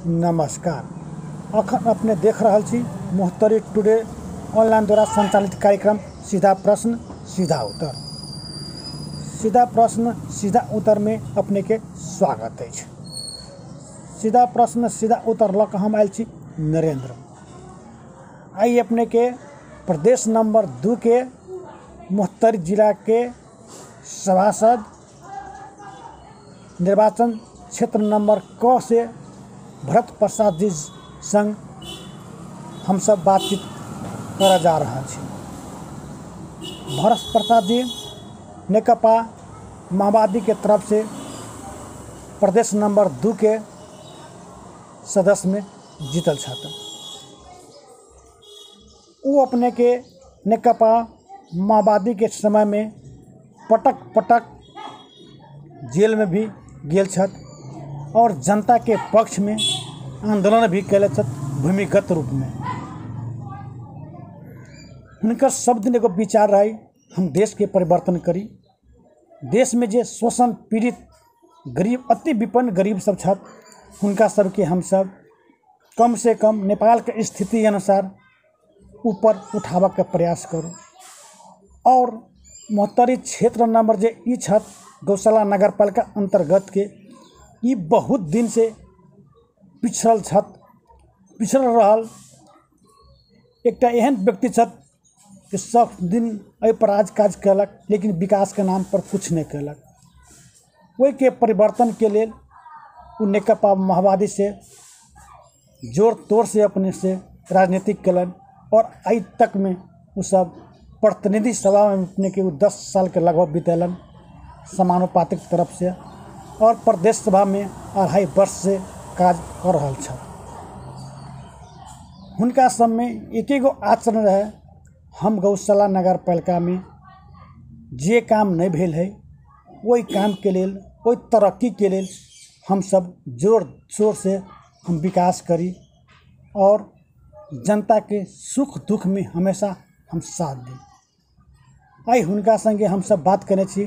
नमस्कार। अखन अपने देख रहल छी मोहतरी टुडे ऑनलाइन द्वारा संचालित कार्यक्रम सीधा प्रश्न सीधा उत्तर। सीधा प्रश्न सीधा उत्तर में अपने के स्वागत है। सीधा प्रश्न सीधा उत्तर लऽ कऽ हम आयल छी नरेंद्र। आई अपने के प्रदेश नंबर 2 के मोहतरी जिला के सभासद निर्वाचन क्षेत्र नंबर क से भरत प्रसाद जी संग हम सब बातचीत कर जा रहा छी। भरत प्रसाद जी नेकपा माओवादी के तरफ से प्रदेश नंबर 2 के सदस्य में जीतल छथि। वो अपने के नेकपा माओवादी के समय में पटक पटक जेल में भी गेल छथि और जनता के पक्ष में आंदोलन भी कैले छथि भूमिगत रूप में। हुनकर सब दिन एगो विचार रहे हम देश के परिवर्तन करी। देश में जे शोषण पीड़ित गरीब अति विपन्न गरीब सब छथि हुनका सबके हम सब कम से कम नेपाल के स्थिति अनुसार ऊपर उठाबऽ के प्रयास करू। और मोहतरी क्षेत्र नंबर जे ई छथि गौशाला नगर पालिका अंतर्गत के ई बहुत दिन से पिछड़ल रहल एकटा एहन व्यक्ति छथि कि सब दिन एहि पर राज काज कयलक लेकिन विकास के नाम पर कुछ नहीं कयलक। ओहि के परिवर्तन के लेल वो नेकपा माओवादी से जोर तोड़ से अपने से राजनीतिक कलन और आई तक में वो सब प्रतिनिधि सभा में अपने के 10 साल के लगभग बितेलन समानुपातिक तरफ से और प्रदेश सभा में 2.5 वर्ष से काज कर रहल छथि। हुनका सब में एक एगो आचरण रहे हम गौशाला नगर पालिका में जे काम नहीं भेल है वही काम के लेल वही तरक्की के लेल हम सब जोर शोर से हम विकास करी और जनता के सुख दुख में हमेशा हम साथ दी। आई हुनका संगे हम सब बात करने छी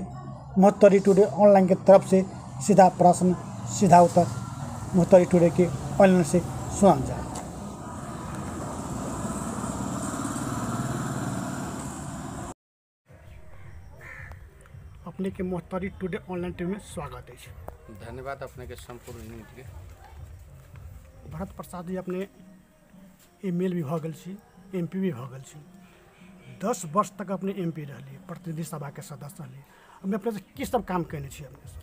मोहतरी टुडे ऑनलाइन के तरफ से सीधा प्रश्न सीधा उत्तर मोहतरी टुडे के ऑनलाइन से सुनल जाए। अपने के मोहतरी टुडे ऑनलाइन टीम में स्वागत है। धन्यवाद अपने के संपूर्ण यूनिट के। भरत प्रसाद जी अपने एमएल भी भऽ गेल छी एमपी भी भऽ गेल छी 10 वर्ष तक अपने एमपी रहली प्रतिनिधि सभा के सदस्य रहली। हमें अपने से की सब काम करने छी अपने से?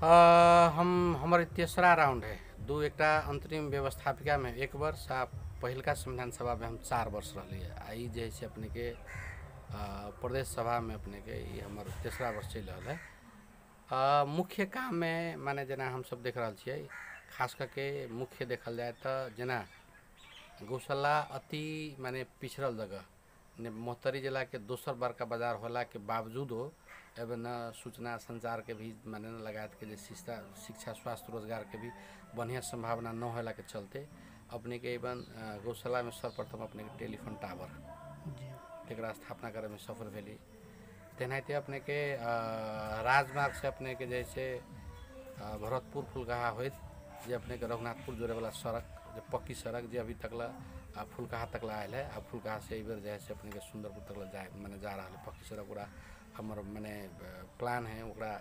हमारे तेसरा राउंड है दो एकटा अंतरिम व्यवस्थापिका में 1 वर्ष आ पहिलका संविधान सभा में हम 4 वर्ष रहली है। आई जे है अपने के प्रदेश सभा में अपने के ये हमार तेसरा वर्ष चल रहा है। मुख्य काम में माने जना हम सब देख रहा छियै खास करके मुख्य देखल जाए तो जना गौशाला अति माने पिछड़ल जगह मोहतरी जिला के दोसर बड़का बाजार होला के बावजूदो एवं सूचना संचार के भी माने लगात के शिक्षा स्वास्थ्य रोजगार के भी बढ़िया संभावना न होला के चलते अपने के एवं गौशाला में सर्वप्रथम अपने के टेलीफोन टावर एकरा स्थापना करे में सफल भेली। तेनाहिते अपने के राजमार्ग से अपने के जैसे भरतपुर फुलकाहा होइत जे अपने के रघुनाथपुर जोड़े वाला सड़क जो पक्की सड़क जो अभी तक फुलकाहा तक आयल है। अब फुलकाहा से एक बार जो है अपने के सुंदरपुर तक जाए मैंने जा रहा है पक्की सड़क पूरा हमार मैंने प्लान है ओकरा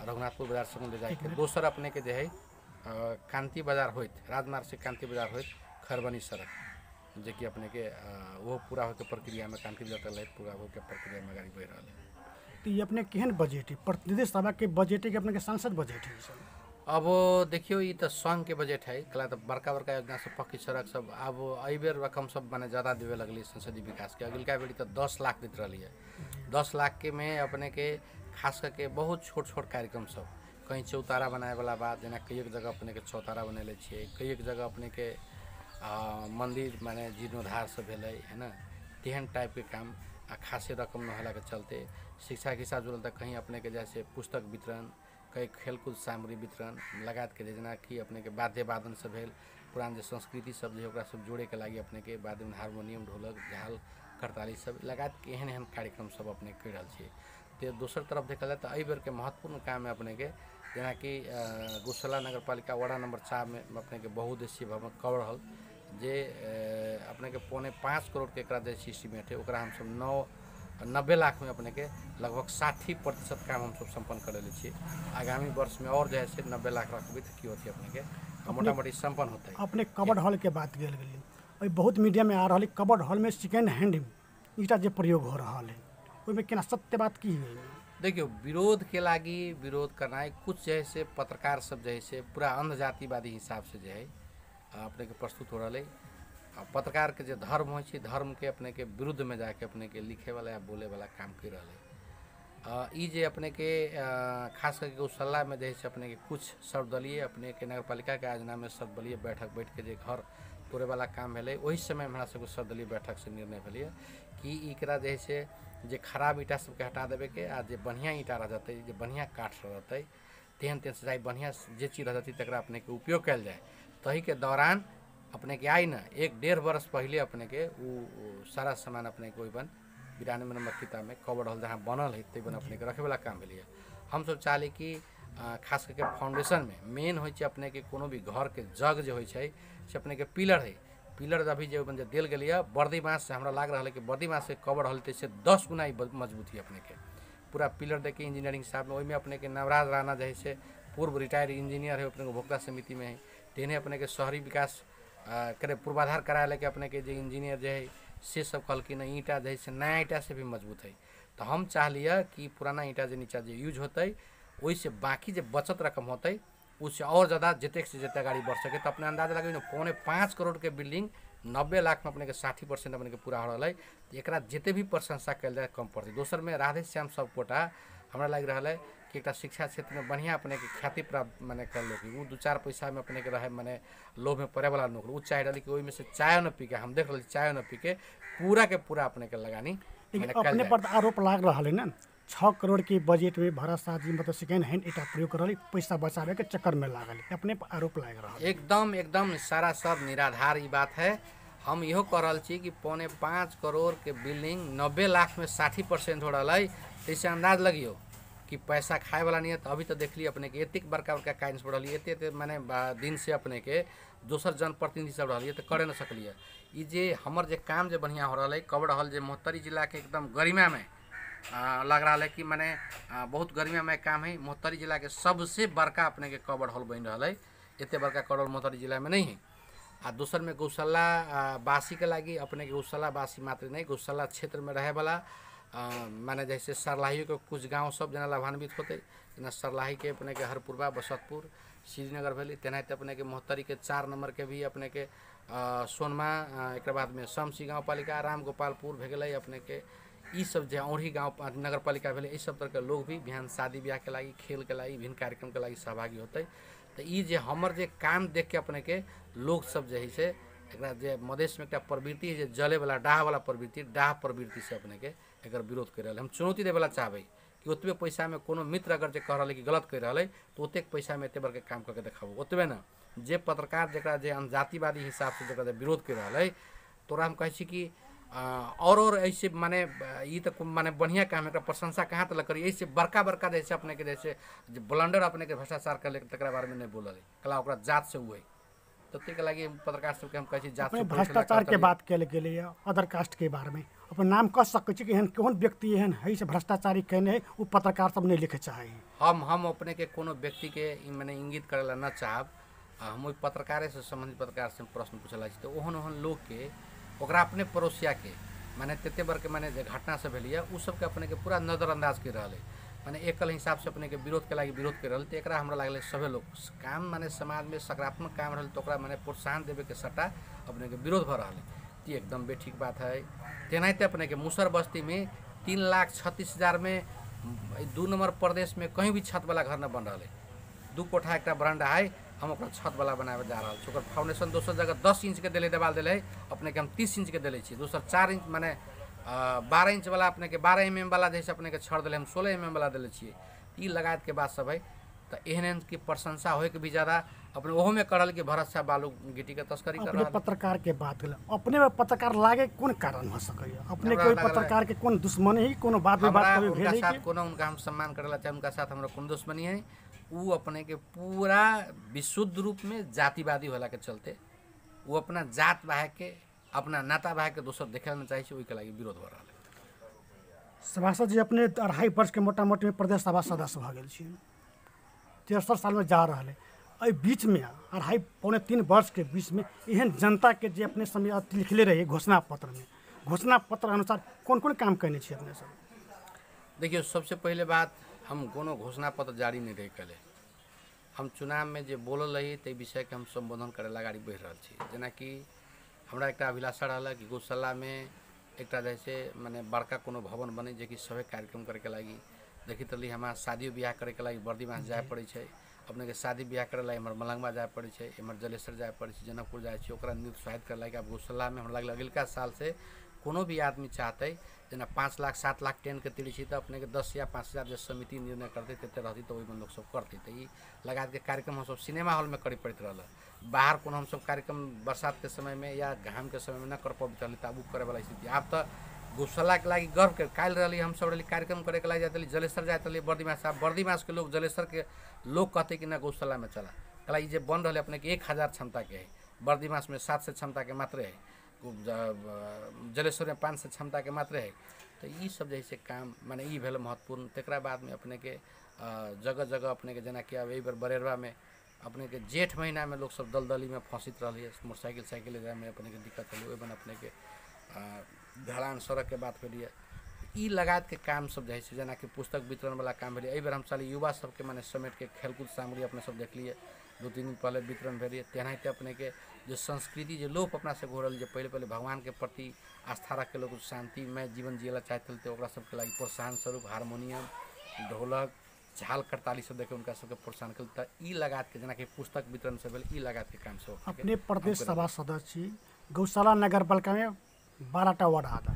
रघुनाथपुर बाजार से ले जाए के दोसर अपने के जो है कांति बाजार होइत राजमार्ग से कांति बाजार होइत खरबनी सड़क जे कि अपने के वो पूरा होकर प्रक्रिया में कांति बाजार तक पूरा होकर प्रक्रिया में गाड़ी बढ़ रहा है। तो ये अपने केहन बजट है प्रतिनिधि सभा के बजट है कि अपने के सांसद बजट है? अब देखियो ये तो संघ के बजट है कला तो बड़का बड़का योजना सब पक्की सड़क सब अब अई बेर रकम सब माने ज़्यादा देवे लगली संसदीय विकास के। अगिलका बेरी तो 10 लाख देते रही है। 10 लाख के में अपने के खास करके बहुत छोट छोट कार्यक्रम सब कहीं चौतारा बनाए वाला बात जना कई एक जगह अपने के चौतारा बनेले छे कई एक जगह अपने के मंदिर माने जीर्णोद्धार सब भेलै है ना तेहन टाइप के काम आ खासे रकम न होला के चलते शिक्षा के साथ जुड़ल तक कहीं अपने के जैसे पुस्तक वितरण कई खेलकूद सामग्री वितरण लगात के जना कि अपने के वाद्य वादन सब भेल पुरान जो संस्कृति सब जो सब जोड़े के लगी अपने के बाद में हारमोनियम ढोलक झाल करताली सब लगात के एहन एहन कार्यक्रम सब अपने कर रहा छे। तो दोसर तरफ देखल जाए तो एहि बेर के महत्वपूर्ण काम है अपने के जेना कि गौशाला नगर पालिका वार्ड नंबर 4 में अपने के बहुउद्देशीय भवन कब रहल जे अपने के 5.5 करोड़ के एकरा जे एस्टीमेट है ओकरा हम सब 90 लाख में अपने के लगभग 60% काम हम सब संपन्न कर छे। आगामी वर्ष में और जो है से 90 लाख रखबे तो की होती अपने के मोटा मोटी संपन्न होता है। अपने कबर्ड हॉल के बात गेल गेली, अभी बहुत मीडिया में आ रहा है कबर्ड हॉल में सेकेंड हैंड ईटा जो प्रयोग हो रहा है ओहिमे केना सत्य बात की है? देखियो विरोध के लागी विरोध करना कुछ जो है से पत्रकार सब जो है से पूरा अंध जातिवादी हिसाब से जो है अपने के प्रस्तुत हो रहा है। पत्रकार के जो धर्म हो धर्म के अपने के विरुद्ध में जाके अपने के लिखे वाला या बोले वाला काम कर रहा है। ई जे अपने के खास करके गौशाला में जो है अपने के कुछ सर्वदलीय अपने के नगर पालिका के आयोजना में सर्वदलीय बैठ के जो घर तोड़े वाला काम है वही समय हमरा सबके सर्वदलीय बैठक से निर्णय भेल कि एकरा जो है जे खराब ईटा सबके हटा देवे के आ जे बढ़िया ईटा रह जाते जे बढ़िया काठ रहते तेहन तेहन से बढ़िया जे चीज रह जाती तकरा अपने के उपयोग कल जाए। तही के दौरान अपने के आई ना 1-1.5 वर्ष पहले अपने के सारा सामान अपने के बन 92 नंबर किता में कबर्ड हॉल जहाँ बनल है तैन अपने के रखे वाला काम भेलिए। हम सब चाहली कि खास करके फाउंडेशन में मेन हो अपने के कोनो भी घर के जग जो हो से अपने के पिलर है पिलर अभी जो दिल गई बर्दी बाँस से हमरा लाग रहा है कि बर्दी बाँस से कवर हल से 10 गुना मजबूत है अपने के पूरा पिलर देखे इंजीनियरिंग हिसाब में वही अपने के नवराज राणा जो है पूर्व रिटायर्ड इंजीनियर है अपने को उपभोक्ता समिति में है तेने अपने के शहरी विकास करे पूर्वाधार कराए लेके अपने के जो इंजीनियर जो है से सब कहल कि ईटा जो है नया ईटा से भी मजबूत है। तो हम चाहलिए कि पुराना ईटा जो नीचा जो यूज होते वही से बाकी जो बचत रकम होते उससे और ज़्यादा जिते से जिते गाड़ी बढ़ सके। तो अपने अंदाजा लगे 5.25 करोड़ के बिल्डिंग 90 लाख में अपने के 60% अपने के पूरा हो रहा है। तो एक जिते भी प्रशंसा कल जाए कम पड़ती। दोसर में राधे श्याम सब कोटा हमारा लग रहा है कि एक शिक्षा क्षेत्र में बढ़िया अपने के ख्याति प्राप्त मैंने कर लो कि वो 2-4 पैसा में अपने के रहे मैंने लोभ में पड़े वाला नौकरी वो चाह रही कि वही में से चाय न पी के हम देख रहे चाय न पी के पूरा अपने के लगानी अपने पर आरोप लाग रहा है ना 6 करोड़ की बजट में भरत शाह जी मतलब सेकेंड हैंड ईटा प्रयोग कर रही पैसा बचावे के चक्कर में लागल अपने पर आरोप लाग रहा है। एकदम सारा सब निराधार ये बात है। हम इहो कह रहा कि 5.25 करोड़ के बिल्डिंग 90 लाख में 60% हो रहा है। इससे अंदाज लगियो कि पैसा खाए वाला नहीं है। तो अभी तो देख ली अपने के एतिक बड़का काइंस बढ़ल एते माने दिन से अपने के दोसर जनप्रतिनिधि सब रही तो करे न सकलिए। ये जे हमर जे काम जो बढ़िया हो रहा है कबर्ड हॉल जो मोहतरी जिला के एकदम गरिमा में लग रहा है कि मैंने बहुत गरिमा में काम है। मोहतरी जिला के सबसे बड़का अपने के कबर्ड हॉल बन रहा है। इतने बड़का कबर्ड मोहतरी जिला में नहीं है। आ दूसर में गौशाला वासी के लगी अपने के गौशाला वासी मात्र नहीं गौशाला क्षेत्र में रहे वाला माने जैसे सरलाही के कुछ गांव सब जना लाभान्वित होते जना सरलाही के अपने के हरपुरवा बसतपुर श्रीनगर भेली तेनाहित अपने के मोहतरी के 4 नंबर के भी अपने के सोनमा एक बाद में शमसी गाँव पालिका राम गोपालपुर भे अपने के ई सब जो औढ़ी गाँव नगर पालिका भेले इस सब तरह के लोग भी बिहान शादी ब्याह के लगी खेल के लगी विभिन्न कार्यक्रम के लगी सहभागी होते। तो ये जे हमर जे काम देख के अपने के लोग सब जो है से एक मधेश में एक प्रवृत्ति है जले वाला डाह वाला प्रवृत्ति से अपने के एक विरोध कर रहा। हम चुनौती देवे चाहबे कि ओतबे पैसा में कोनो मित्र अगर जे कह रहा है कि गलत कर रहा है तो ओतेक पैसा में एते बड़के काम करके देखाबो ओतबे ना जे पत्रकार जरा जे जातिवादी हिसाब से जरा विरोध कर रहा है तोरा हम कहे कि और ऐसे माने ये तो माने बढ़िया काम है प्रशंसा कहाँ तक करी ऐसे बड़का जैसे अपने के जैसे ब्लंडर अपने के भ्रष्टाचार कर तक बारे में नहीं बोल कला ओकरा जात से हुए तो के लगी पत्रकार सबके हम कहे जात से भ्रष्टाचार के बात कल गेले अदर कास्ट के बारे में अपन नाम कह सकै छी कि एहन कौन व्यक्ति एहन है से भ्रष्टाचारी कहने वो पत्रकार सब नहीं लिखे चाहे। हम अपने के कोनो व्यक्ति के मैंने इंगित करे न चाहब। हम पत्रकारे से संबंधित पत्रकार से प्रश्न पूछला तो ओहन लोग के ओकरा अपने पड़ोसिया के माने तेते बर के माने घटना से भेलिए उ सबके अपने के पूरा नज़रअंदाज कर रहा है माने एकल हिसाब से अपने के विरोध के लगी विरोध कर रहा। तो एक हमरा लगल सभी लोग काम माने समाज में सकारात्मक काम रहा तो माने प्रोत्साहन देवे के सट्टा अपने के विरोध भ रहा है। ये एकदम बेठीक बात है। तेनाहिते अपने के मुसर बस्ती में 3,36,000 में 2 नंबर प्रदेश में कहीं भी छत वाला घर न बन रहा है। 2 कोठा एक बरांडा है हम ओकरा छत वाला बनावे जा रहा है। फाउंडेशन दोसर जगह 10 इंच के दिले देवाल दिले अपने के हम 30 इंच के दिले छी। दोसर 4 इंच माने 12 इंच वाला अपने के 12 mm वाला जैसे अपने के छड़ दिले हम 16 mm वाला दिले छी। ई लगात के बाद सब है तो एहन की प्रशंसा होए के भी ज़्यादा अपने ओहो में करल कि भरत शाह बालू गिट्टी के तस्करी कर रहा है। पत्रकार के बात गल अपने में पत्रकार लागे कौन कारण हो सके अपने कोई पत्रकार के कौन दुश्मनी है कोनो बात में बात कभी भेले साथ कोनो उनका हम सम्मान करला चाहे उनका साथ हमरा कोनो दुश्मनी है। वो अपने के पूरा विशुद्ध रूप में जातिवादी होला के चलते वो अपना जात बाहे के अपना नाता बाहे के दोसर देखे ना चाहे वही के लगी विरोध हो रहा है। सभासद जी अपने 2.5 वर्ष के मोटा मोटी में प्रदेश सभा सदस्य भऽ गेल छी, 63 साल में जा रहा है। एहि बीच में 2.5-3 वर्ष के बीच में एहन जनता के जे अपने समय लिखले रही घोषणा पत्र में, घोषणा पत्र अनुसार कौन कौन काम करने छी अपने सब? देखिए, सबसे पहले बात हम कोनो घोषणा पत्र जारी नहीं रहे कले। हम चुनाव में जे बोलल रही ते विषय के हम संबोधन करे ला गाड़ी बढ़ रहा छी। जेना कि हमरा एक अभिलाषा रहा कि गौशाला में एक जैसे माने बड़का कोनो भवन बने जे कि सभी कार्यक्रम करे के लगी। देखी तली हमारा शादी ब्याह करे के लगी बर्दीवास जाए पड़े छै, अपने के शादी ब्याह करे लगी हमारे मलंगवा जाए पड़े छै, हमारे जलेसर जाए पड़े छै, जनकपुर जाए छै, ओकरा निरुत्साहित करे लगी। अब गौशाला में हमरा अगिलका साल से कोनो भी आदमी चाहते जना 5 लाख 7 लाख टेन के तिड़ी छी तो अपने के 10 या 5,000 जो समिति निर्णय करते तेते रहती तो वही लोग सब करते। तो ये लगा के कार्यक्रम हम सब सिनेमा हॉल में करे पड़ते रहा। बाहर कोनो हम सब कार्यक्रम बरसात के समय में या घाम के समय में न कर पाते रही, तब करे वाला स्थिति। अब तो गौशाला के लगी गर्व के काल रही हम सब रही कार्यक्रम करे के लगी जाते जलेसर जाते रही बर्दीमास। अब बर्दीमास के लोग जलेसर के लोग कहते कि ना गौशाला में चला कला ये बन रहा अपने के 1000 क्षमता के है, बर्दीमास में 700 क्षमता के मात्र है, जलेश्वर में 500 क्षमता के मात्र है। तो ये सब जैसे काम माने ये भेल महत्वपूर्ण। तकरा बाद में अपने के जगह जगह अपने के जना कि अब बार बरेरवा में अपने के जेठ महीना में लोग सब दलदली में फंसित रही है, मोटरसाइकिल साइकिल जाए में अपने के दिक्कत रही ओहि अपने के ढलान सड़क के बात करिए। ई लगात के काम सब जैसे जना कि पुस्तक वितरण वाला काम भेलिए। बार हम साली युवा सबके माने समेट के खेलकूद सामग्री अपने सब देख लिए 2-3 दिन पहले वितरण भेलिए। तेनाहिते अपने के जो संस्कृति जो लोग अपना से घोरल जो पहले पहले भगवान के प्रति आस्था रख के लोग शांति में जीवन जियला चाहते थे ओकरा सबके लगी प्रोत्साहन स्वरूप हारमोनियम ढोलक झाल करताली सब देखे उनका सबके प्रोत्साहन करता। ई लगात के जना कि पुस्तक वितरण से भेल ई लगात के काम सब अपने प्रदेश सभा सदस्य गौशाला नगर पालिका में 12टा वार्ड आता,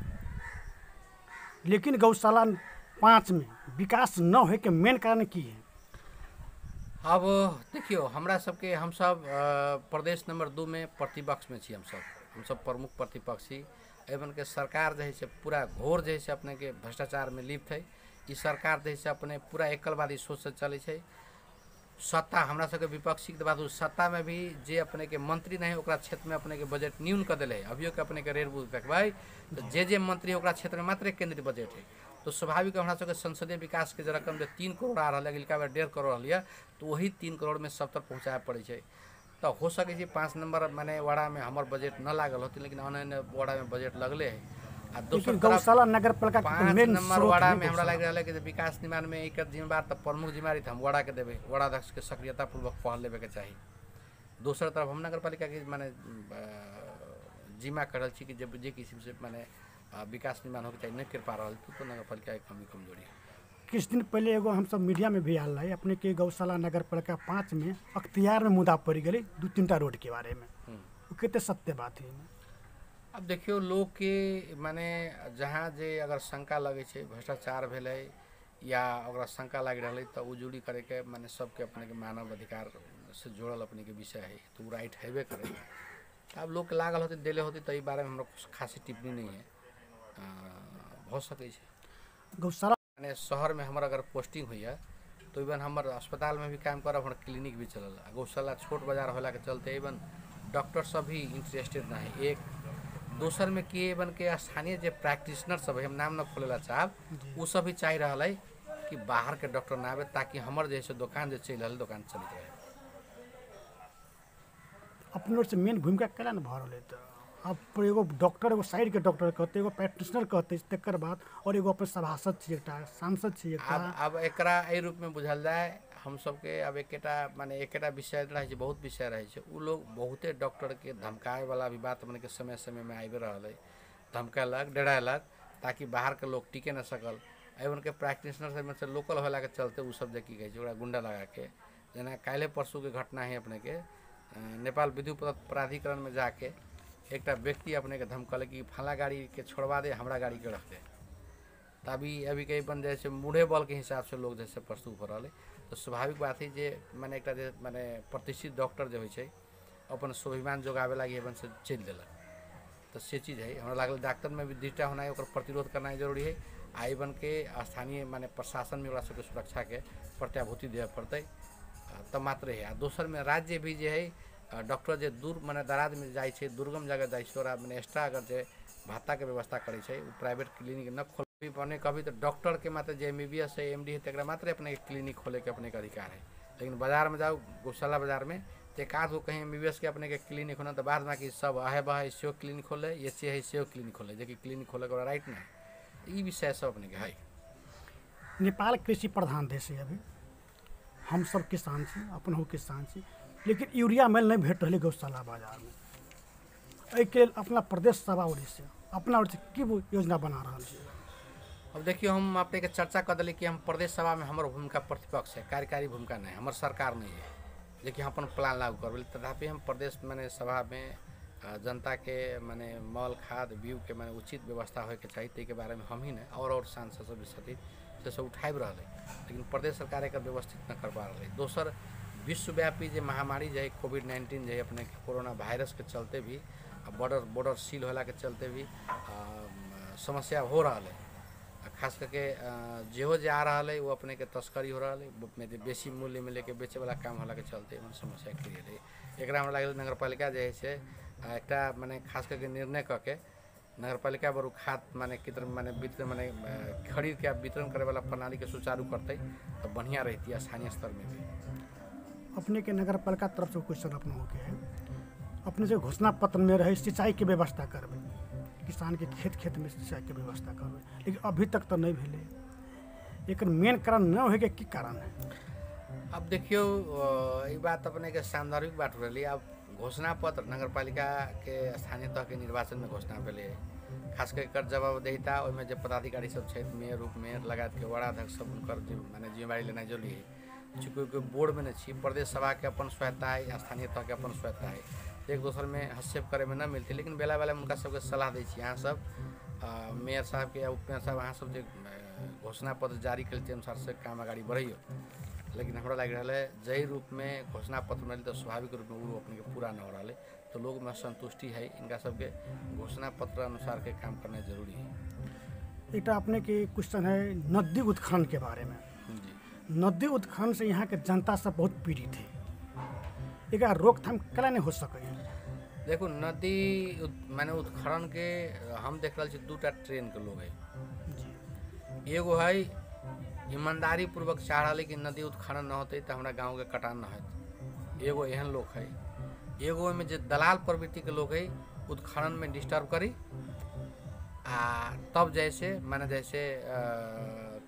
लेकिन गौशाला 5 में विकास न होए के मेन कारण की है? अब देखियो हमरा सबके हम सब प्रदेश नंबर 2 में प्रतिपक्ष में छी। हम सब प्रमुख प्रतिपक्षी एवं के सरकार जो है से पूरा घोर जो है अपने के भ्रष्टाचार में लिप्त है। ई सरकार जो है अपने पूरा एकलवादी सोच से चले छै। सत्ता हमरा सबके विपक्षी के बाद सत्ता में भी जे अपने के मंत्री नहीं ओकरा क्षेत्र में अपने के बजट न्यून कर दिले है। अभियो के अपने के रेट बुक देखबै तो जे मंत्री ओकरा क्षेत्र में मात्र केंद्रीय बजट है। तो स्वाभाविक हमरा सबके संसदीय विकास के रकम जो 3 करोड़ आ रहा है अगिलका बार 1.5 करोड़ रहा तो वही 3 करोड़ में सब तक पहुँचाए पड़े छै। तो हो सके 5 नंबर माने वाड़ा में हमार बजट न लागल होती लेकिन अन्य वाड़ा में बजट लगले है। आ दूसर गौशाला नगर पालिका 5 नंबर वाड़ा में हमरा लग रहा है कि विकास निर्माण में एक जिम्मेवार तो प्रमुख जिम्मेवारी हम वाड़ा के देवे, वाड़ा अध्यक्ष के सक्रियता पूर्वक पहल लेवे के चाहिए। दूसर तरफ हम नगर पालिका के माने जिम्मा करल छी कि जब जे किसी से माने विकास निर्माण होके चाहिए नहीं कर पा रहा तो नगर पालिका की कमी कमजोरी है। कुछ दिन पहले एगो हम सब मीडिया में भी आल रहे अपने के गौशाला नगर पालिका 5 में अख्तियार में मुद्दा पड़ गई 2-3टा रोड के बारे में, कितने सत्य बात है? अब देखियो लोग के माने जहाँ जे अगर शंका लगे छै भ्रष्टाचार भेले या अगर शंका लग रहा तो उ जुड़ी करे के माने सबके अपने के मानव अधिकार से जुड़ल अपने के विषय है तो वो राइट हेबे करे। अब लोग के लागल होते दिले होते तो बारे में हमरा खासी टिप्पणी नहीं है। हो सके गौशाला माने शहर में हमारा अगर पोस्टिंग हुई है तो इवन हमारे अस्पताल में भी काम करब, हमारे क्लिनिक भी चलल। गौशाला छोट बाजार होला के चलते इवन डॉक्टर सब भी इंटरेस्टेड ना है। एक दोसर में कि बन के स्थानीय जो प्रैक्टिशनर सब है हम नाम न खोलेला चाहब वो सब भी चाह रहा है कि बाहर के डॉक्टर ना आवे ताकि हमार जैसे दुकान जो चल रहा दुकान चलते रहे। अपने ओर से मेन भूमिका कैला न भर रहा है। अब एगो डॉक्टर एगो साइड के डॉक्टर कहते एगो प्रैक्टिशनर कहते तकर बाद और एगो अपन सभासद छी एकटा सांसद छी एकटा। अब एकरा ए रूप में बुझल जाए हम सबके अब एकेटा माने एकेटा विषय रहे छै बहुत विषय रहे छै उ लोग बहुते डॉक्टर के धमकाए वाला भी बात अपने के समय समय में आबे रहा है, धमकेलक डरायलक ताकि बाहर के लोग टिके न सकल। एवं के प्रैक्टिशनर सब में से लोकल होला के चलते उ सब देखी गई ओकरा गुंडा लगा के जना काल्हे परसों के घटना है अपने के नेपाल विद्युत प्राधिकरण में जाके एक व्यक्ति अपने के धमकल कि फला गाड़ी के छोड़वा दे हमरा गाड़ी के रख दे। तभी अभी कहीं बन जैसे मूढ़े बल के हिसाब से लोग जैसे प्रस्तुत हो रहा है तो स्वाभाविक बात है जे माने एक माने प्रतिष्ठित डॉक्टर जो है अपन स्वाभिमान जोगावे लगी एवं से चल दिलक तो से चीज़ है। हमरा लागल डॉक्टर में भी दृढ़ता होना है प्रतिरोध करना जरूरी है। आई बन के स्थानीय माने प्रशासन में सबके सुरक्षा के प्रत्याभूति देवे पड़ते तब मात्र है। दोसर में राज्य भी जे है डॉक्टर जे दूर माने दराज में जाए छे, दुर्गम जगह जाए छे, ओकरा माने एक्स्ट्रा अगर जे भत्ता के व्यवस्था करे छे, वो प्राइवेट क्लिनिक न खोलबी बने कभी तो डॉक्टर के मात्र जे MBBS है MD है तकरा मात्र अपने क्लिनिक खोले के अपने के अधिकार है। लेकिन बाजार में जाओ गौशाला बाजार में तो एक आध गो कहीं MBBS के अपने के क्लिनिक होना तो बाद बाकी सब आहे बहा इससे क्लिनिक खोले, ये से है इससे क्लिनिक खोले, जो कि क्लिनिक खोले के राइट नहीं। ये विषय सब अपने के है। नेपाल कृषि प्रधान देश है, अभी हम सब किसान छी, अपन हो किसान छी, लेकिन यूरिया मिल नहीं भेट रही गौशाला बाजार में। एहिके लेल अपना प्रदेश सभा ओर से अपना ओर से की योजना बना रहा है? अब देखियो हम अपने के चर्चा कर दिली कि हम प्रदेश सभा में हमार भूमिका प्रतिपक्ष है, कार्यकारी भूमिका नहीं, हमार सरकार नहीं है जे कि हम अपन प्लान लागू करबे। तथापि हम प्रदेश माने सभा में जनता के माने मल खाद बीज के माने उचित व्यवस्था होके चाहिए, ते के बारे में हम ही नहीं और सांसद सब सचिव से सब उठाब रहा है, लेकिन प्रदेश सरकार एक व्यवस्थित न कर पा रही। दोसर विश्वव्यापी जो महामारी जो है कोविड-19 जो है अपने कोरोना वायरस के चलते भी बॉर्डर सील होला के चलते भी समस्या हो रहा है। खास करके जेहो जे आ रहा है वो अपने के तस्करी हो रहा है, बेसी मूल्य में लेके बेचे वाला काम होला के चलते समस्या क्रिएट है। एक हमरा लगे नगर पालिका जो है से एक माने खास करके निर्णय करके नगर पालिका बरू खाद माने कितर माने वितरण माने खरीद के वितरण करे वाला प्रणाली के सुचारू करते तो बढ़िया रहती है स्थानीय स्तर में भी। अपने के नगर पालिका तरफ से क्वेश्चन अपना हो के है, अपने जो घोषणा पत्र में रहे सिंचाई के व्यवस्था करबे, किसान के खेत में सिंचाई के व्यवस्था करबे, लेकिन अभी तक तो नहीं भेले। एक मेन कारण न होए के की कारण है? अब देखियो ये बात अपने के सांदर्भिक बात हो रही। अब घोषणा पत्र नगर पालिका के स्थानीय तह के निर्वाचन में घोषणा भेले, खास कर जवाबदेहिता ओहिमे जे पदाधिकारी सब छथि, मेयर उप मेयर लगात के वार्डाध्यक्ष सब उनकर माने जिम्मेवारी लेना जरूरी है। चूँकि बोर्ड में नहीं छी, प्रदेश सभा के अपन स्वायत्ता है, स्थानीय तह के अपन स्वायत्ता है, एक दोसर में हस्तक्षेप करे में न मिलती। लेकिन बेला बेला में उनका सबके सलाह दी यहाँ सब मेयर साहब के या उप मेयर साहब अहाँ सब जो घोषणा पत्र जारी कल अनुसार से काम आगे बढ़ियो। लेकिन हमरा लग रहा है जही रूप में घोषणा पत्र मिले तो स्वाभाविक रूप में वो अपने के पूरा न हो रहा है, तो लोग में संतुष्टि है। इनका सबके घोषणा पत्र अनुसार के काम करना जरूरी है। एक अपने के क्वेश्चन है नदी उत्खनन के बारे में। नदी उत्खनन से यहाँ के जनता सब बहुत पीड़ित है, एक रोकथाम कला नहीं हो सके? देखो नदी माने उत्खनन के हम देख रहे दूटा ट्रेन के लोग है। एगो है ईमानदारी पूर्वक चाह रहा कि नदी उत्खनन न होते तो हमारा गांव के कटान न होते, एगो एहन लोग है। एगो में जो दलाल प्रवृत्ति के लोग है उत्खनन में डिस्टर्ब करी तब जैसे माने जैसे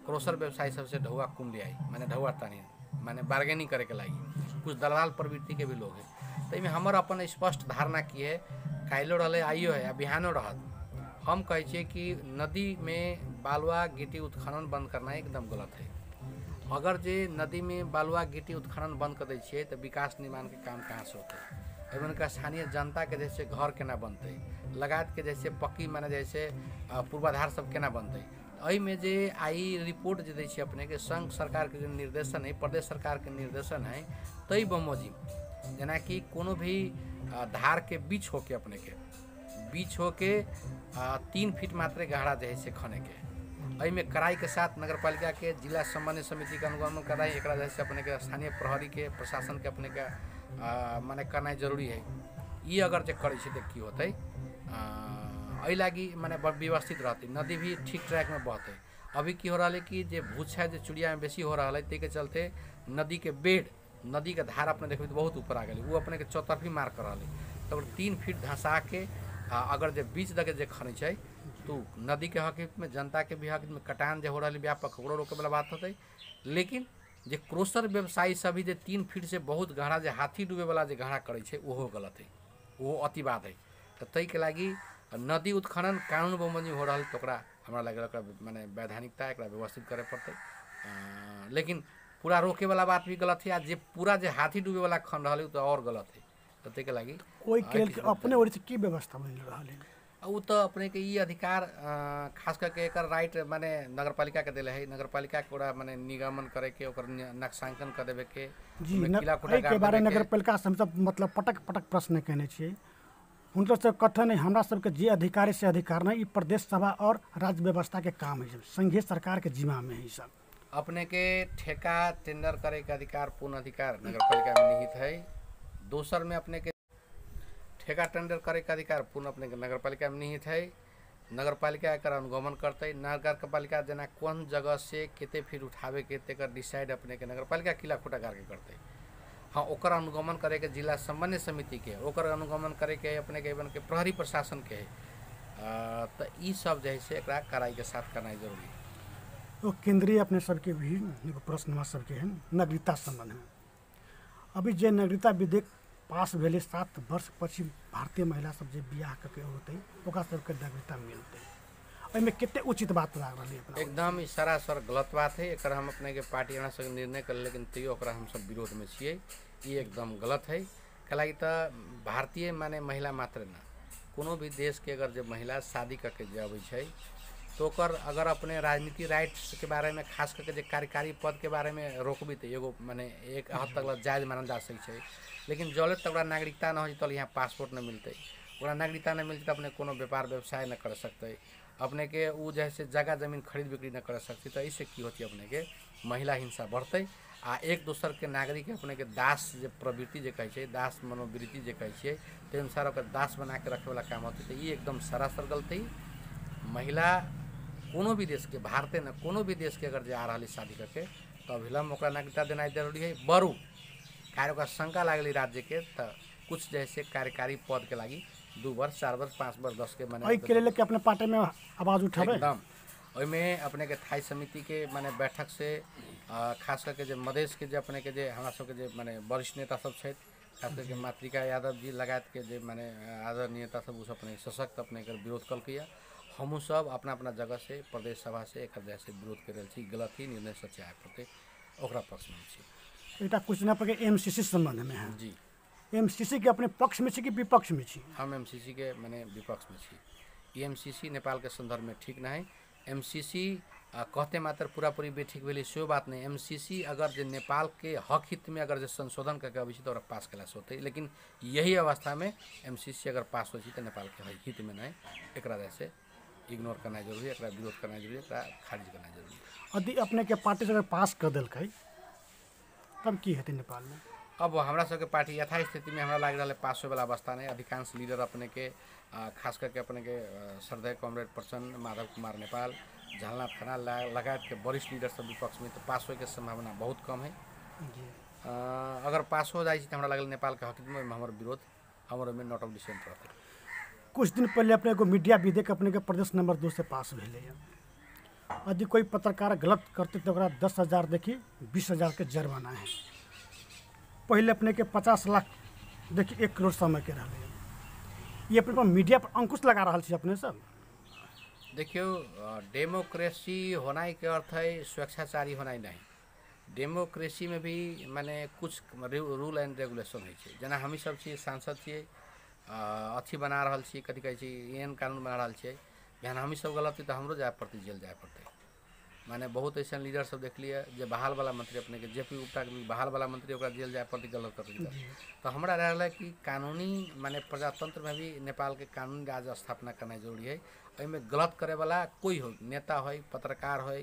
क्रोसर व्यवसायी सबसे ढौआ कुम ले आई, माने ढौआ तानी माने बार्गेनिंग करे के लगी कुछ दलाल प्रवृत्ति के भी लोग है। तो इनमें हमार अपन स्पष्ट धारणा की है, कालो रहे आइयो है बिहानो रहत। हम कहे कि नदी में बालुआ गिट्टी उत्खनन बंद करना एकदम गलत है। अगर जे नदी में बालुआ गिट्टी उत्खनन बंद कर दी तो विकास निर्माण के काम कहाँ से होते, उनका स्थानीय जनता के जैसे घर केना बनते, लगात के जैसे पक्की माने जैसे पूर्वाधार सब केना बनते। अई में जे आई रिपोर्ट जे दै छी अपने के संघ सरकार के जो निर्देशन है, प्रदेश सरकार के निर्देशन है, तई बमोजिम जना कि कोनो भी धार के बीच होके अपने के बीच होके 3 फीट मात्र गहरा जे है से खने के, अई में कड़ाई के साथ नगर पालिका के जिला समन्वय समिति के अनुगमन कराई, एक जैसे अपने के स्थानीय प्रहरी के प्रशासन के अपने के माने करना जरूरी है। ये अगर जे करे तो की होते अई लागी माने व्यवस्थित रहती, नदी भी ठीक ट्रैक में बहते। अभी की हो रहा है कि जे भूछा जो चिड़िया में बेसी हो रहा है ते के चलते नदी के बेड नदी के धार अपने देखिए तो बहुत ऊपर आ गई, वो अपने के चौतरफी मार कर रहा है। तो 3 फीट धंसा के अगर जे बीच दे जे खने छै तो नदी के हक में जनता के भी हक में कटान जो हो रहा है व्यापक ओकरो रोके वाला बात होते। लेकिन जे क्रोसर व्यवसायी सभी जे 3 फीट से बहुत गहरा जे हाथी डूबे वाला जे गहरा करे छै ओहो गलत है, वो अतिवाद है। तो तई के लागी नदी उत्खनन कानून बमोजी हो रहा है तो हमरा लगे माने वैधानिकता एक व्यवस्थित करे पड़ते। लेकिन पूरा रोके वाला बात भी गलत है, जे पूरा जे हाथी डूबे वाला खन रहा है तो और गलत है। तो तई के लागी कोई के अपने ओर से की व्यवस्था मिल रहा है? वो तो अपने के ये अधिकार खास करके एक राइट माने नगर पालिका के दिले है, नगर पालिका के ओरा माने निगमन करे के ओकर नक्शांकन कर देवे के जी के बारे नगर पालिका से हम सब मतलब पटक प्रश्न कहने छिए। उनका सब कथन है हमरा सबके जे अधिकारी से अधिकार नहीं, प्रदेश सभा और राज्य व्यवस्था के काम है, संघीय सरकार के जिम्मा में है सब। अपने के ठेका टेंडर करे के अधिकार पूर्ण अधिकार नगरपालिका में निहित है। दोसर में अपने के ठेका टेंडर करे के अधिकार पूर्ण अपने के नगरपालिका में निहित है। नगरपालिका एकर अनुगमन करते। नगरपालिका जना कौन जगह से केते फिर उठावे के तेकर डिसाइड अपने के नगरपालिका किला खुटा करके करते। हाँ, ओकर अनुगमन करे के जिला समन्वय समिति के, ओकर अनुगमन करे के अपने के के प्रहरी प्रशासन के है। तो ई सब जैसे एकरा कड़ाई के साथ करना जरूरी है। तो केंद्रीय अपने सबके भी एगो प्रश्न हमारा सबके है नागरिकता संबंध में। अभी जे नागरिकता विधेयक पास भेले 7 वर्ष पछी भारतीय महिला सब जे बियाह करके होते ओकरा सबके नागरिकता मिलते, एहिमे कते उचित बात लाग रही है? एकदम ई सरासर गलत बात है। एकर हम अपने के पार्टी हमरा सब निर्णय कर, लेकिन तैयो ओकरा हम सब विरोध में छिए। ये एकदम गलत है। कलाकि तो भारतीय माने महिला मात्र ना, कोनो भी देश के अगर जब महिला शादी करके जाबै छै तो ओकर अगर अपने राजनीति राइट्स के बारे में खास करके जो कार्यकारी पद के बारे में रोकबी तो एगो माने एक हद तक जायज मानल जा सकै। लेकिन जौले तक नागरिकता न हो तो यहाँ पासपोर्ट न मिलते, ओकरा नागरिकता न मिलते तो अपने कोनो व्यापार व्यवसाय न कर सकते, अपने के वो जैसे जगह जमीन खरीद बिक्री न कर सकते। तो इससे की होती अपने के महिला हिंसा बढ़ते आ एक दोसर के नागरिक अपने के दास जो प्रवृत्ति जो कहे दास मनोवृत्ति जो कहे तो अनुसार ओकर दास बना के रखे वाला काम होते। तो ये एकदम सरासर गलती। महिला कोनो भी देश के, भारत न कोनो भी देश के अगर जे आ रही शादी करके तो अभिलम्ब ओकरा नागरिकता देना जरूरी है। बरू कार्य का शंका लागली राज्य के तो कुछ जैसे कार्यकारी पद के लगी 2 वर्ष 4 वर्ष 5 वर्ष 10 के माने के लेके अपने पार्टी में आवाज उठावे एकदम। ओइमे अपने के थाई समिति के माने बैठक से खास करके जो मधेश के जो अपने के जो हमरा सबके जो माने वरिष्ठ नेता सब छथि, खास करके मातृका यादव जी लगात के जो माने आदरणीय नेता सब उस अपने सशक्त अपने के विरोध कल। हमू सब अपना अपना जगह से प्रदेश सभा से एक जैसे विरोध कर रहे छी। गलत ही निर्णय सच्चाई पड़ते ओकरा पक्ष में छी। एटा कुछ ना पके एमसीसी संबंध में है जी। एमसीसी के अपने पक्ष में छी कि विपक्ष में छी? हम एमसीसी के माने विपक्ष में छी। एमसीसी नेपाल के संदर्भ में ठीक नहीं। एमसीसी कहते मात्र पूरा पूरी भी ठीक भेली सो बात नहीं। एमसीसी अगर जो नेपाल के हक हित में अगर जो संशोधन करके अभी तो पास कला से होते, लेकिन यही अवस्था में एमसीसी अगर पास हो तो नेपाल के हित में नहीं, एक जैसे इग्नोर करना जरूरी है, विरोध करना जरूरी है, खारिज करना जरूरी है। यदि अपने के पार्टी से अगर पास कर दिल तब की हेतु नेपाल में? अब हमारा सबके पार्टी यथास्थिति में हमारा लग रहा है पास हो वाला अवस्था नहीं। अधिकांश लीडर अपने के खास करके अपने के श्रद्धेय कॉमरेड प्रचंड माधव कुमार नेपाल झलनाथ खनाल लगायत के वरिष्ठ लीडर सब विपक्ष में तो पास हो के संभावना बहुत कम है। अगर पास हो जाए तो हमारा लगे नेपाल के हक में हमारे विरोध हमारे में नॉट ऑफ डिसेंट रहते। कुछ दिन पहले अपने को मीडिया विधेयक अपने के प्रदेश नंबर 2 से पास भेले। यदि कोई पत्रकार गलत करते तो 10,000 देखी 20,000 के जुर्माना है। पहले अपने के 50 लाख देखिए 1 करोड़ समय के रहे। ये अपने पर मीडिया पर अंकुश लगा रहा है अपने सब। देखियो डेमोक्रेसी होना के अर्थ है स्वेच्छाचारी होना नहीं। डेमोक्रेसी में भी माने कुछ रूल एंड रेगुलेशन है। जना हम सब छे सांसद छे अथी बना रहा छे, कथी कहे एन कानून बना रहा छे, बिहान हम सब गलत तो हमरो जाए पड़ते, जेल जाए पड़ते। माने बहुत ऐसा लीडर सब देख लिए जो बहाल वाला मंत्री अपने के जेपी गुप्ता के बहाल वाला मंत्री ओकरा जेल जाए पड़ती गलत कर। तो हमारा रहा कि कानूनी माने प्रजातंत्र में भी नेपाल के कानूनी राज स्थापना करना जरूरी है। एहिमे गलत करे वाला कोई हो, नेता हो, पत्रकार हो,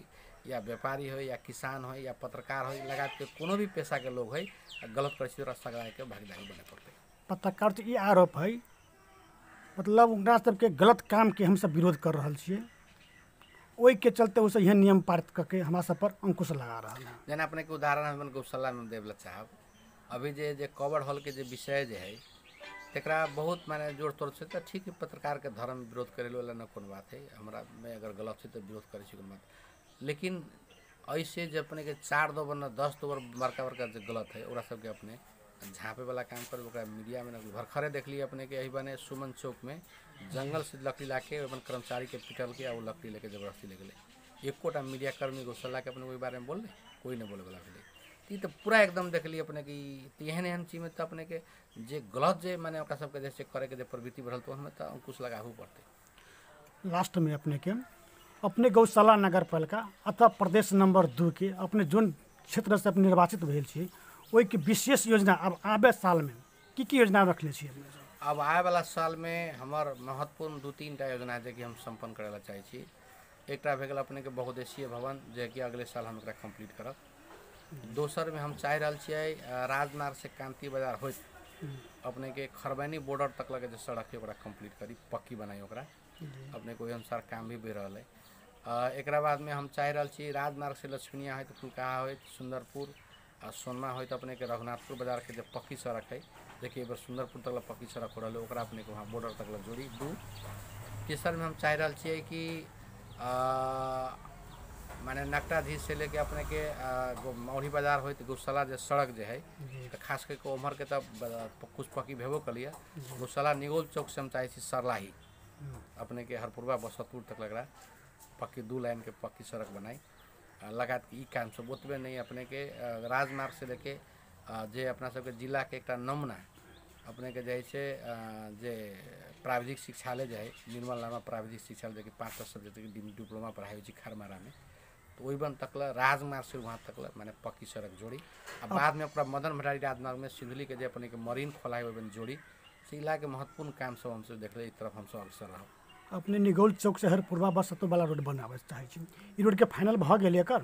या व्यापारी हो, या किसान हो, या पत्रकार हो, लगा के कोनो भी पेशा के लोग है गलत करे रास्ता करा के भागीदारी बने पड़ते। पत्रकार तो ये आरोप है मतलब उनका सबके गलत काम के हम सब विरोध कर रहा छे, ओई के चलते उसे यह नियम पारित करके हमारा सब पर अंकुश लगा रहा है। जना अपने के उदाहरण हम गौशाला में देवला साहब अभी जे कवर हॉल के विषय जो है तकरा बहुत माने जोड़ तोड़ से तो ठीक है, पत्रकार के धर्म विरोध करे वाला न कोनो बात है। हमारा में अगर गलत है तो विरोध करे कोनो बात, लेकिन ऐसे जब अपने के 4 दो वरना 10 दो बड़का बड़का जो गलत है ओकरा सबके अपने झाँपे वाला काम कर ओकरा मीडिया में भरखरे देख लिए अपने के यही बने सुमन चौक में जंगल से लकड़ी ला के अपन कर्मचारी के पिटल के वो लकड़ी लेके जबरदस्ती ले गए। एकोटा मीडिया कर्मी गौशाला के अपने कोई बारे में बोल रहे कोई नहीं बोले वाला भेले। तो पूरा एकदम देख ली अपने की एहन एहन चीज में तो अपने के जे गलत जे माने ओकरा सबके जैसे करे के जे प्रवृत्ति बढ़ल तो हमें तो अंकुश लगाहू पड़ते। लास्ट में अपने के अपने गौशाला नगर पालिका अथवा प्रदेश नंबर 2 के अपने जोन क्षेत्र से अपने निर्वाचित भेल छी वही की विशेष योजना अब आबे साल में की योजना रखले छी? अब आए वाला साल में हमार महत्वपूर्ण 2-3 टा योजना है कि हम संपन्न करे ला चाहे छी। एकटा भए गेल अपने के बहुउद्देशीय भवन जे कि अगले साल हम एकरा कंप्लीट करब। दोसर में हम चाह रहल छियै राजमार्ग से कांति बाजार होइत अपने के खरबैनी बॉर्डर तक लगे जो सड़क है ओकरा कंप्लीट करी, पक्की बनाई ओकरा। अपने को ओहि अनुसार काम भी बढ़ रहा है। एक बाद में हम चाह रहल छी राजमार्ग से लक्ष्मीनिया होइत, फुलकाहा होइत, सुंदरपुर और सोनमा होइत अपने के रघुनाथपुर बाजार के जो पक्की सड़क है, देखिए एक बार सुंदरपुर तक पक्की सड़क हो रहा है, ओकरा अपने के वहाँ बॉर्डर तक जोड़ी। दू तीसर में हम चाह रहल छियै कि माने नकटाधीश से लेके अपने के मौरी बाजार होइत गौशाला जो सड़क जो है तो खास करके उम्र के तब कुछ पक्की भेबो कलिए। गौशाला निगोल चौक से हम चाहे सरलाही अपने के हरपुरवा बसतपुर तक लग रहा पक्की 2 लाइन के पक्की सड़क बनाई लगा के काम सब ओतबे नहीं अपने के राजमार्ग से लेके जे अपना सबके जिला के एक नमूना अपने के जैसे जे प्राविधिक शिक्षालय जो है निर्मल नामा प्राविधिक शिक्षालय जो 5 सब्जेक्ट के डिप्लोमा पढ़ाई हो खारमारा में, तो वही बन तकला राजमार्ग से वहाँ तकला मैंने पक्की सड़क जोड़ी। अब बाद में अपना मदन भंडारी राजमार्ग में सिंधुली के जो अपने के मरीन खोला है बन जोड़ी से इला के महत्वपूर्ण काम सब हमसे देख रहे तरफ हम सब अवसर रहो। अपने निगौल चौक से हर पूर्वा बस तो वाला रोड बनावे चाहे छी, ई रोड के फाइनल भ गेल कर?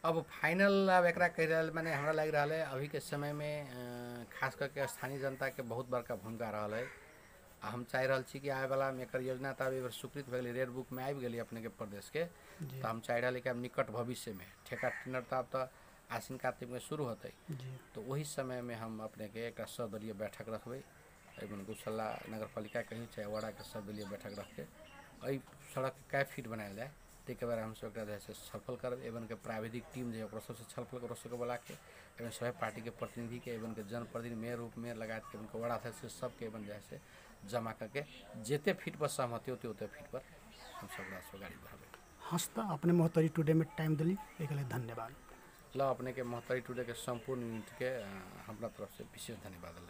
अब फाइनल अब एक कह रहा मैंने हमरा लग रहा है अभी के समय में खास करके स्थानीय जनता के बहुत बड़का भूमिका रहा है। हम चाह रहा छी कि आए वाला में एकर योजना तो अब स्वीकृत भले रेड बुक में आबि गेली अपने के प्रदेश के, तो हम चाह रहा कि अब निकट भविष्य में ठेका टेंडर तो अब तो आश्विन कार्तिक में शुरू होते, तो वही समय में हम अपने के एक सर्वदलीय बैठक रखबे गौशाला नगर पालिका कहीं चाहे वार्ड के सर्वदलीय बैठक रख के सड़क कै फीट बनायल जाए तक बारे हम सब जैसे छलफल करब। एवं के प्राविधिक टीम जो है सबसे छलफल कर सबके बोला के एवं सभी पार्टी के प्रतिनिधि के एवं के जनप्रतिनिधि मेयर रूप में लगा के उनके वार्ड अध्यक्ष सबके एवं जैसे जमा करके जेते फीट पर सहमति होती उतने फीट पर हम सब गाड़ी बढ़ाबे। हंसता अपने मोहतरी टुडे में टाइम दिली एक धन्यवाद। ल अपने के मोहतरी टुडे के संपूर्ण यूनिट के हमारा तरफ से विशेष धन्यवाद।